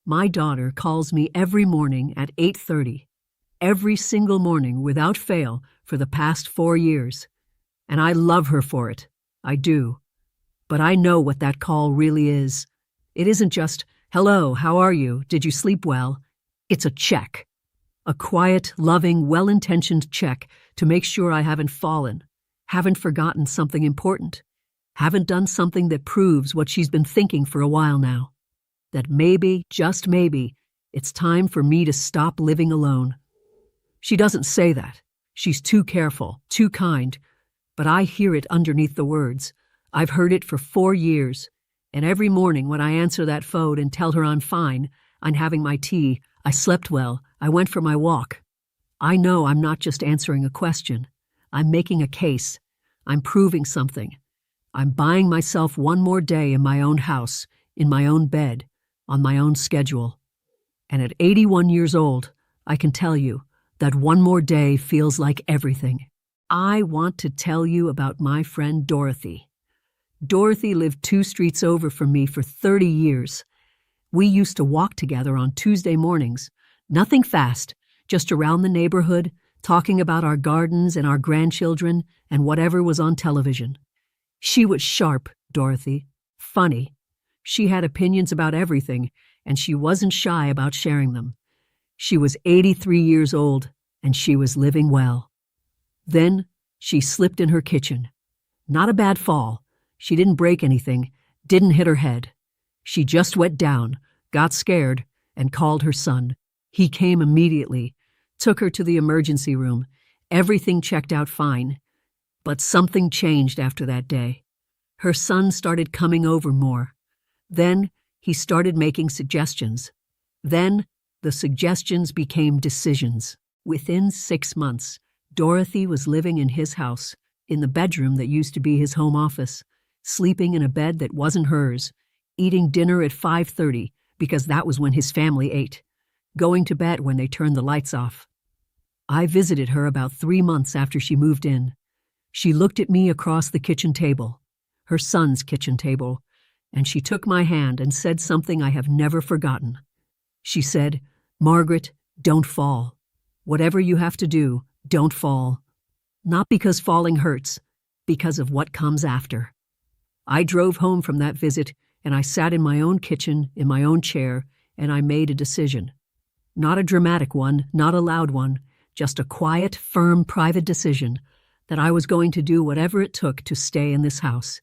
My daughter calls me every morning at 8:30, every single morning without fail for the past 4 years. And I love her for it. I do. But I know what that call really is. It isn't just, "Hello, how are you? Did you sleep well?" It's a check. A quiet, loving, well-intentioned check to make sure I haven't fallen, haven't forgotten something important, haven't done something that proves what she's been thinking for a while now. That maybe, just maybe, it's time for me to stop living alone. She doesn't say that. She's too careful, too kind, but I hear it underneath the words. I've heard it for 4 years, and every morning when I answer that phone and tell her I'm fine, I'm having my tea, I slept well, I went for my walk, I know I'm not just answering a question. I'm making a case. I'm proving something. I'm buying myself one more day in my own house, in my own bed, on my own schedule. And at 81 years old, I can tell you that one more day feels like everything. I want to tell you about my friend Dorothy. Dorothy lived 2 streets over from me for 30 years. We used to walk together on Tuesday mornings. Nothing fast, just around the neighborhood, talking about our gardens and our grandchildren and whatever was on television. She was sharp, Dorothy. Funny. She had opinions about everything, and she wasn't shy about sharing them. She was 83 years old, and she was living well. Then she slipped in her kitchen. Not a bad fall. She didn't break anything, didn't hit her head. She just went down, got scared, and called her son. He came immediately, took her to the emergency room. Everything checked out fine. But something changed after that day. Her son started coming over more. Then he started making suggestions. Then the suggestions became decisions. Within 6 months, Dorothy was living in his house, in the bedroom that used to be his home office, sleeping in a bed that wasn't hers, eating dinner at 5:30 because that was when his family ate, going to bed when they turned the lights off. I visited her about 3 months after she moved in. She looked at me across the kitchen table, her son's kitchen table, and she took my hand and said something I have never forgotten. She said, "Margaret, don't fall. Whatever you have to do, don't fall. Not because falling hurts, because of what comes after." I drove home from that visit, and I sat in my own kitchen, in my own chair, and I made a decision. Not a dramatic one, not a loud one, just a quiet, firm, private decision that I was going to do whatever it took to stay in this house.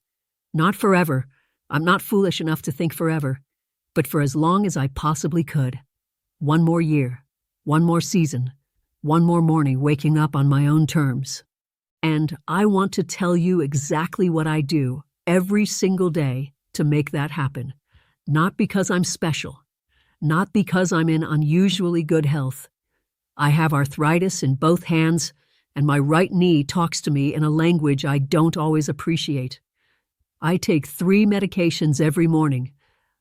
Not forever. I'm not foolish enough to think forever, but for as long as I possibly could. One more year, one more season, one more morning waking up on my own terms. And I want to tell you exactly what I do every single day to make that happen. Not because I'm special, not because I'm in unusually good health. I have arthritis in both hands, and my right knee talks to me in a language I don't always appreciate. I take 3 medications every morning.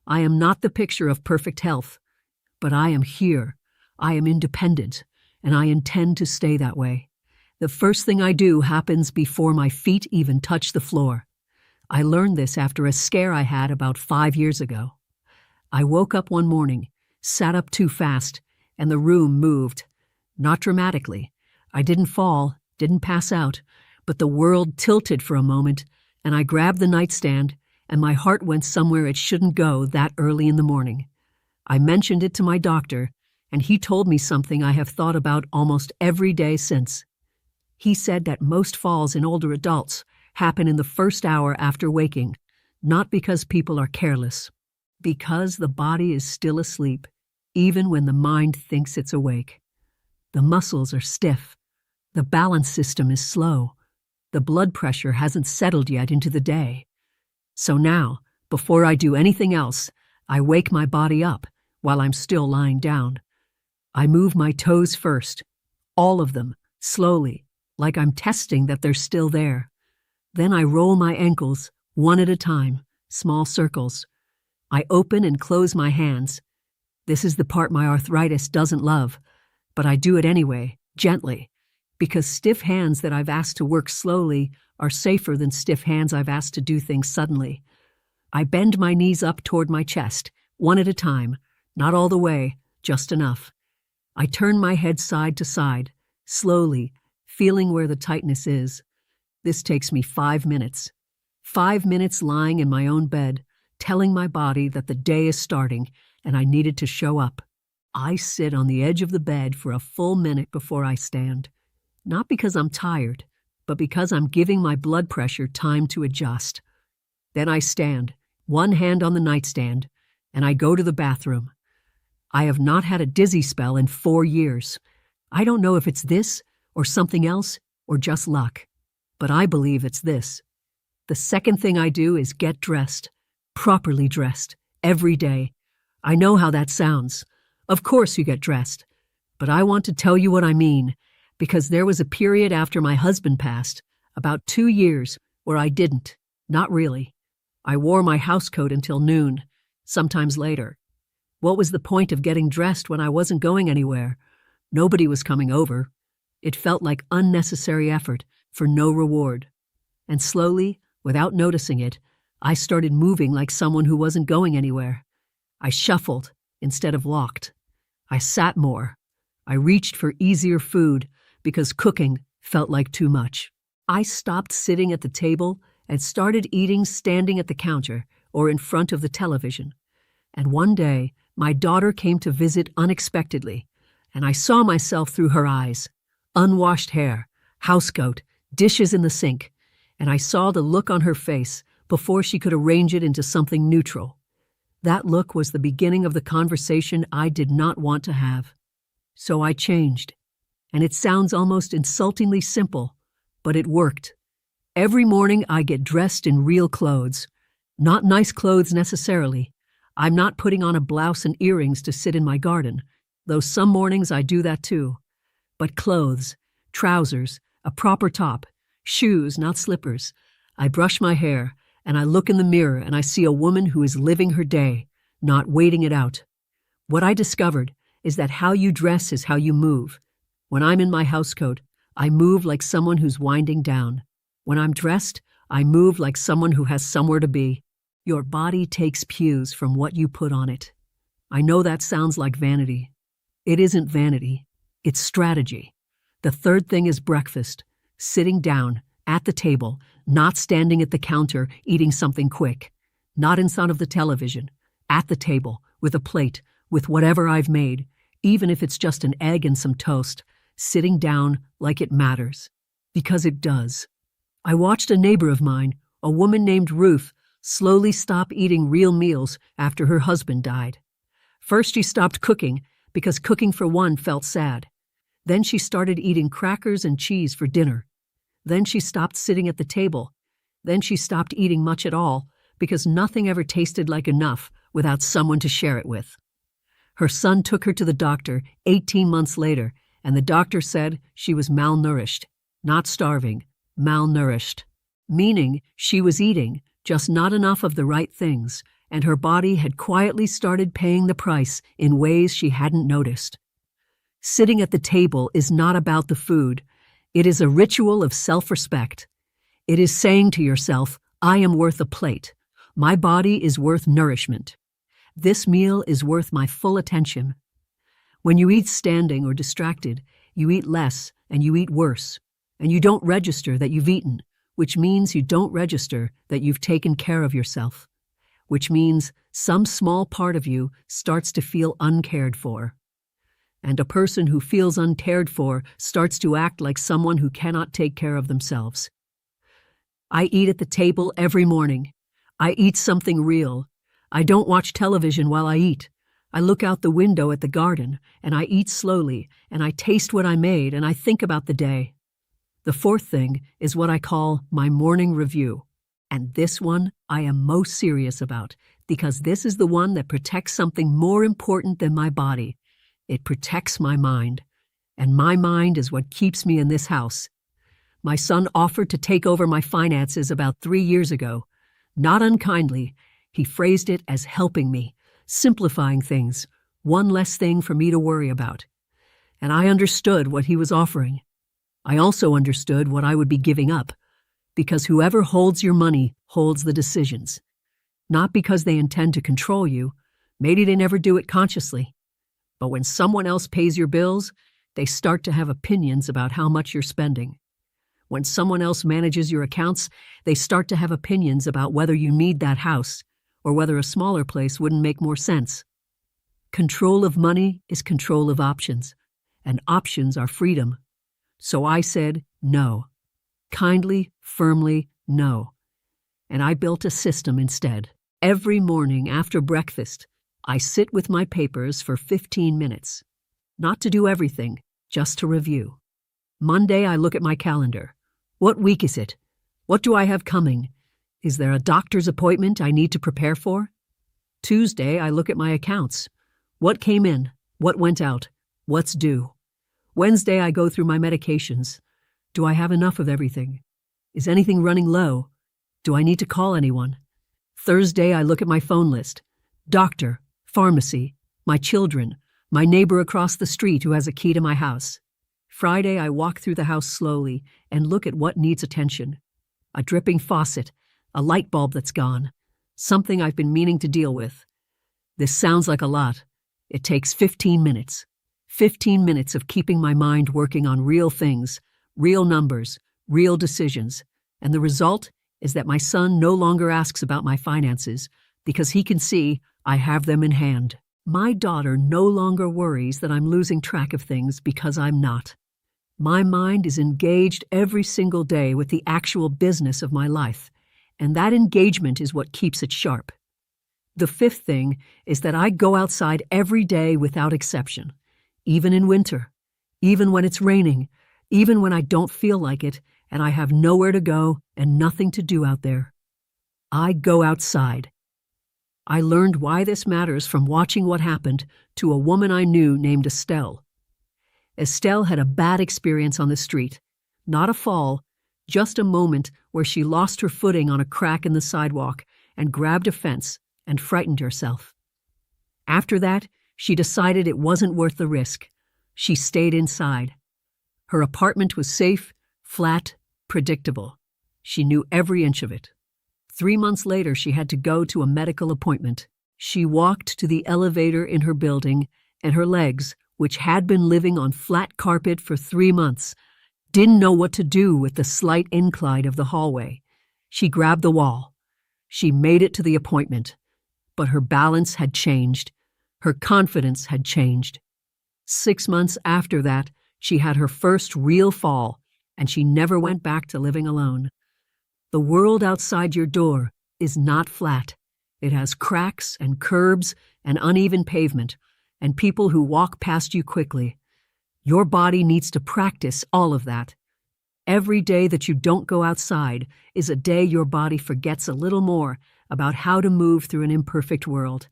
I am not the picture of perfect health, but I am here. I am independent, and I intend to stay that way. The first thing I do happens before my feet even touch the floor. I learned this after a scare I had about 5 years ago. I woke up one morning, sat up too fast, and the room moved. Not dramatically. I didn't fall, didn't pass out, but the world tilted for a moment, and I grabbed the nightstand, and my heart went somewhere it shouldn't go that early in the morning. I mentioned it to my doctor, and he told me something I have thought about almost every day since. He said that most falls in older adults happen in the first hour after waking, not because people are careless, because the body is still asleep, even when the mind thinks it's awake. The muscles are stiff. The balance system is slow. The blood pressure hasn't settled yet into the day. So now, before I do anything else, I wake my body up while I'm still lying down. I move my toes first, all of them, slowly, like I'm testing that they're still there. Then I roll my ankles, one at a time, small circles. I open and close my hands. This is the part my arthritis doesn't love, but I do it anyway, gently, because stiff hands that I've asked to work slowly are safer than stiff hands I've asked to do things suddenly. I bend my knees up toward my chest, one at a time, Not all the way, just enough. I turn my head side to side, slowly, feeling where the tightness is. This takes me 5 minutes. 5 minutes lying in my own bed, telling my body that the day is starting and I needed to show up. I sit on the edge of the bed for a full minute before I stand. Not because I'm tired, but because I'm giving my blood pressure time to adjust. Then I stand, one hand on the nightstand, and I go to the bathroom. I have not had a dizzy spell in 4 years. I don't know if it's this, or something else, or just luck. But I believe it's this. The second thing I do is get dressed, properly dressed, every day. I know how that sounds. Of course you get dressed. But I want to tell you what I mean, because there was a period after my husband passed, about 2 years, where I didn't. Not really. I wore my housecoat until noon, sometimes later. What was the point of getting dressed when I wasn't going anywhere? Nobody was coming over. It felt like unnecessary effort for no reward. And slowly, without noticing it, I started moving like someone who wasn't going anywhere. I shuffled instead of walked. I sat more. I reached for easier food because cooking felt like too much. I stopped sitting at the table and started eating standing at the counter or in front of the television. And one day, my daughter came to visit unexpectedly, and I saw myself through her eyes. Unwashed hair, housecoat, dishes in the sink, and I saw the look on her face before she could arrange it into something neutral. That look was the beginning of the conversation I did not want to have. So I changed. And it sounds almost insultingly simple, but it worked. Every morning I get dressed in real clothes. Not nice clothes necessarily. I'm not putting on a blouse and earrings to sit in my garden, though some mornings I do that too. But clothes, trousers, a proper top, shoes, not slippers. I brush my hair, and I look in the mirror and I see a woman who is living her day, not waiting it out. What I discovered is that how you dress is how you move. When I'm in my housecoat, I move like someone who's winding down. When I'm dressed, I move like someone who has somewhere to be. Your body takes cues from what you put on it. I know that sounds like vanity. It isn't vanity. It's strategy. The third thing is breakfast. Sitting down, at the table, not standing at the counter eating something quick. Not in front of the television. At the table, with a plate, with whatever I've made, even if it's just an egg and some toast. Sitting down like it matters. Because it does. I watched a neighbor of mine, a woman named Ruth, slowly stop eating real meals after her husband died. First she stopped cooking because cooking for one felt sad. Then she started eating crackers and cheese for dinner. Then she stopped sitting at the table. Then she stopped eating much at all because nothing ever tasted like enough without someone to share it with. Her son took her to the doctor 18 months later, and the doctor said she was malnourished, not starving, malnourished, meaning she was eating, just not enough of the right things, and her body had quietly started paying the price in ways she hadn't noticed. Sitting at the table is not about the food. It is a ritual of self-respect. It is saying to yourself, I am worth a plate. My body is worth nourishment. This meal is worth my full attention. When you eat standing or distracted, you eat less and you eat worse, and you don't register that you've eaten, which means you don't register that you've taken care of yourself, which means some small part of you starts to feel uncared for. And a person who feels uncared for starts to act like someone who cannot take care of themselves. I eat at the table every morning. I eat something real. I don't watch television while I eat. I look out the window at the garden, and I eat slowly, and I taste what I made, and I think about the day. The fourth thing is what I call my morning review. And this one I am most serious about, because this is the one that protects something more important than my body. It protects my mind. And my mind is what keeps me in this house. My son offered to take over my finances about 3 years ago. Not unkindly, he phrased it as helping me, simplifying things, one less thing for me to worry about. And I understood what he was offering. I also understood what I would be giving up, because whoever holds your money holds the decisions. Not because they intend to control you, Maybe they never do it consciously. But when someone else pays your bills, they start to have opinions about how much you're spending. When someone else manages your accounts, they start to have opinions about whether you need that house or whether a smaller place wouldn't make more sense. Control of money is control of options, and options are freedom. So I said no. Kindly, firmly, no. And I built a system instead. Every morning after breakfast, I sit with my papers for 15 minutes. Not to do everything, just to review. Monday, I look at my calendar. What week is it? What do I have coming? Is there a doctor's appointment I need to prepare for? Tuesday, I look at my accounts. What came in? What went out? What's due? Wednesday, I go through my medications. Do I have enough of everything? Is anything running low? Do I need to call anyone? Thursday, I look at my phone list. Doctor, pharmacy, my children, my neighbor across the street who has a key to my house. Friday, I walk through the house slowly and look at what needs attention. A dripping faucet, a light bulb that's gone, something I've been meaning to deal with. This sounds like a lot. It takes 15 minutes. 15 minutes of keeping my mind working on real things, real numbers, real decisions. And the result is that my son no longer asks about my finances because he can see I have them in hand. My daughter no longer worries that I'm losing track of things because I'm not. My mind is engaged every single day with the actual business of my life, and that engagement is what keeps it sharp. The fifth thing is that I go outside every day without exception, even in winter, even when it's raining, even when I don't feel like it and I have nowhere to go and nothing to do out there. I go outside. I learned why this matters from watching what happened to a woman I knew named Estelle. Estelle had a bad experience on the street. Not a fall, just a moment where she lost her footing on a crack in the sidewalk and grabbed a fence and frightened herself. After that, she decided it wasn't worth the risk. She stayed inside. Her apartment was safe, flat, predictable. She knew every inch of it. 3 months later, she had to go to a medical appointment. She walked to the elevator in her building, and her legs, which had been living on flat carpet for 3 months, didn't know what to do with the slight incline of the hallway. She grabbed the wall. She made it to the appointment. But her balance had changed. Her confidence had changed. 6 months after that, she had her first real fall, and she never went back to living alone. The world outside your door is not flat. It has cracks and curbs and uneven pavement, and people who walk past you quickly. Your body needs to practice all of that. Every day that you don't go outside is a day your body forgets a little more about how to move through an imperfect world.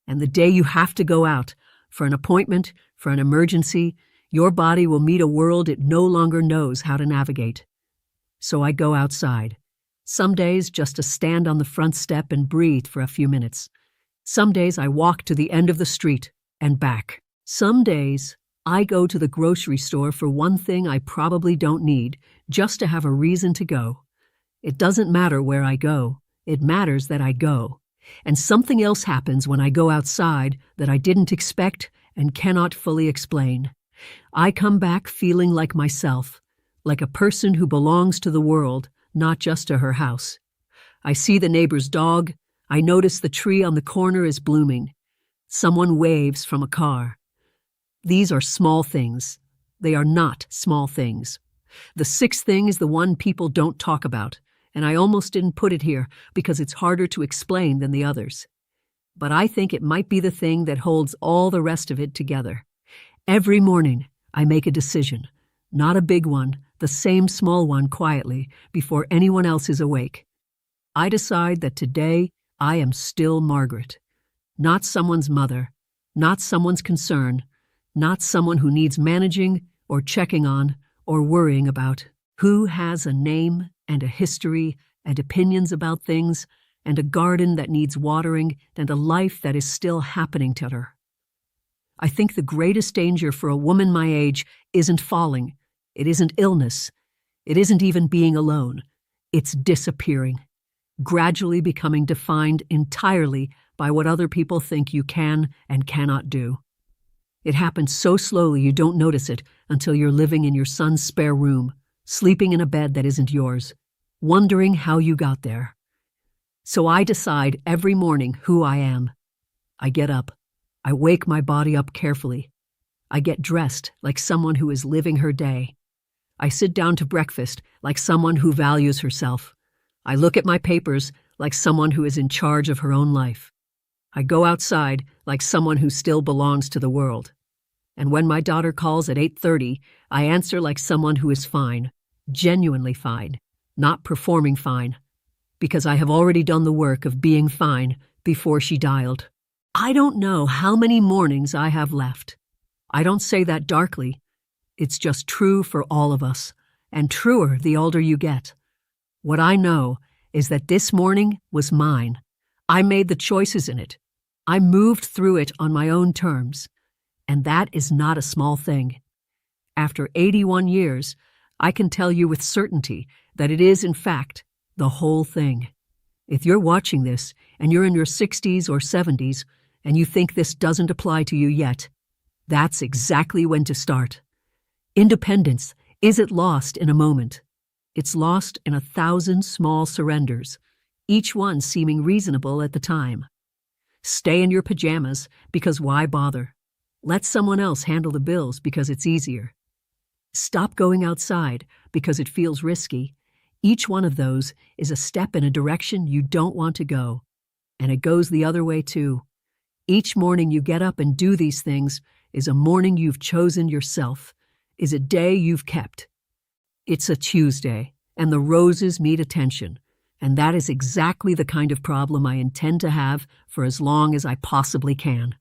And the day you have to go out, for an appointment, for an emergency, your body will meet a world it no longer knows how to navigate. So I go outside. Some days just to stand on the front step and breathe for a few minutes. Some days I walk to the end of the street and back. Some days I go to the grocery store for one thing I probably don't need, just to have a reason to go. It doesn't matter where I go. It matters that I go. And something else happens when I go outside that I didn't expect and cannot fully explain. I come back feeling like myself, like a person who belongs to the world, not just to her house. I see the neighbor's dog. I notice the tree on the corner is blooming. Someone waves from a car. These are small things. They are not small things. The sixth thing is the one people don't talk about, and I almost didn't put it here because it's harder to explain than the others. But I think it might be the thing that holds all the rest of it together. Every morning, I make a decision, not a big one, the same small one quietly, before anyone else is awake. I decide that today I am still Margaret, not someone's mother, not someone's concern, not someone who needs managing or checking on or worrying about, who has a name and a history and opinions about things and a garden that needs watering and a life that is still happening to her. I think the greatest danger for a woman my age isn't falling. It isn't illness. It isn't even being alone. It's disappearing, gradually becoming defined entirely by what other people think you can and cannot do. It happens so slowly you don't notice it until you're living in your son's spare room, sleeping in a bed that isn't yours, wondering how you got there. So I decide every morning who I am. I get up. I wake my body up carefully. I get dressed like someone who is living her day. I sit down to breakfast like someone who values herself. I look at my papers like someone who is in charge of her own life. I go outside like someone who still belongs to the world. And when my daughter calls at 8:30, I answer like someone who is fine, genuinely fine, not performing fine, because I have already done the work of being fine before she dialed. I don't know how many mornings I have left. I don't say that darkly. It's just true for all of us, and truer the older you get. What I know is that this morning was mine. I made the choices in it. I moved through it on my own terms, and that is not a small thing. After 81 years, I can tell you with certainty that it is, in fact, the whole thing. If you're watching this and you're in your 60s or 70s and you think this doesn't apply to you yet, that's exactly when to start. Independence isn't lost in a moment. It's lost in 1,000 small surrenders, each one seeming reasonable at the time. Stay in your pajamas because why bother? Let someone else handle the bills because it's easier. Stop going outside because it feels risky. Each one of those is a step in a direction you don't want to go. And it goes the other way too. Each morning you get up and do these things is a morning you've chosen yourself, is a day you've kept. It's a Tuesday, and the roses need attention. And that is exactly the kind of problem I intend to have for as long as I possibly can.